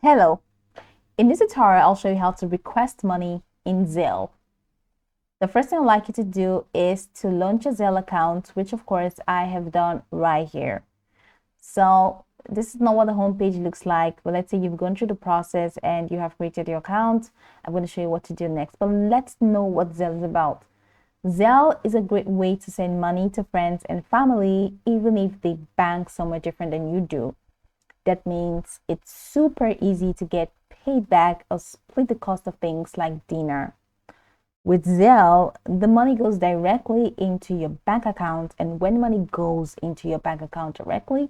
Hello, in this tutorial I'll show you how to request money in Zelle. The first thing I'd like you to do is to launch a Zelle account, which of course I have done right here. So this is not what the homepage looks like, but let's say you've gone through the process and you have created your account. I'm going to show you what to do next, but let's know what Zelle is about. Zelle is a great way to send money to friends and family, even if they bank somewhere different than you do. That means it's super easy to get paid back or split the cost of things like dinner. With Zelle, the money goes directly into your bank account, and when money goes into your bank account directly,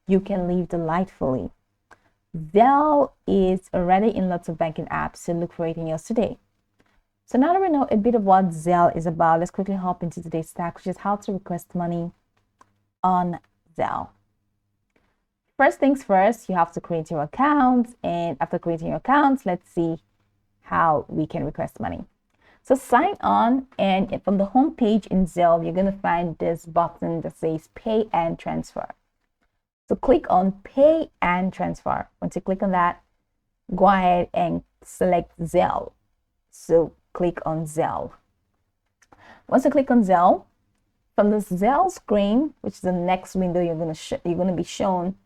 you can live delightfully. Zelle is already in lots of banking apps, so look for it in yours today. So now that we know a bit of what Zelle is about, let's quickly hop into today's stack, which is how to request money on Zelle. First things first, you have to create your account, and after creating your account, let's see how we can request money. So sign on, and from the home page in Zelle, you're going to find this button that says Pay and Transfer. So click on Pay and Transfer. Once you click on that, go ahead and select Zelle. So click on Zelle. Once you click on Zelle, from the Zelle screen, which is the next window you're going to be shown,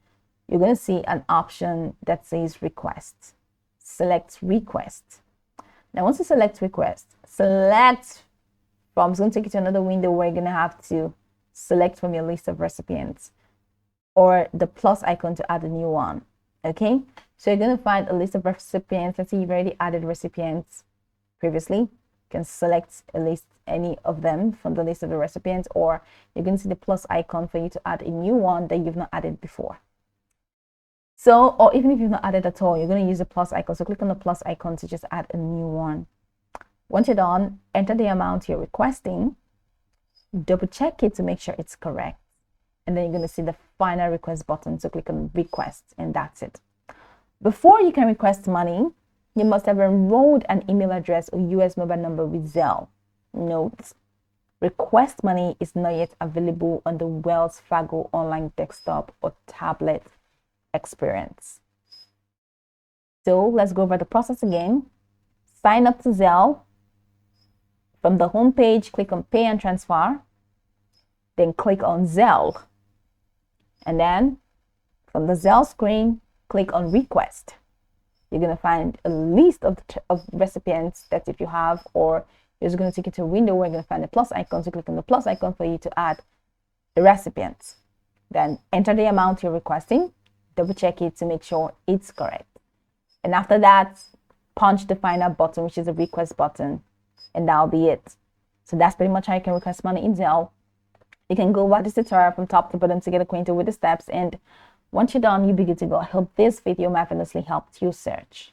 you're going to see an option that says Request. Select Request. Now, once you select Request, it's going to take you to another window where you're going to have to select from your list of recipients or the plus icon to add a new one. Okay, so you're going to find a list of recipients. Let's say you've already added recipients previously. You can select any of them from the list of the recipients, or you're going to see the plus icon for you to add a new one that you've not added before. So, or even if you've not added at all, you're going to use the plus icon. So click on the plus icon to just add a new one. Once you're done, enter the amount you're requesting, double check it to make sure it's correct. And then you're going to see the final request button. So click on request, and that's it. Before you can request money, you must have enrolled an email address or US mobile number with Zelle. Note, request money is not yet available on the Wells Fargo online desktop or tablet experience. So let's go over the process again. Sign up to Zelle. From the home page, click on Pay and Transfer. Then click on Zelle. And then from the Zelle screen, click on Request. You're going to find a list of recipients that if you have, or it's going to take you to a window where you're going to find the plus icon. So click on the plus icon for you to add the recipients. Then enter the amount you're requesting. Double check it to make sure it's correct. And after that, punch the final button, which is the request button, and that'll be it. So that's pretty much how you can request money in Zelle. You can go watch this tutorial from top to bottom to get acquainted with the steps, and once you're done, you'll be good to go. I hope this video marvelously helped you search.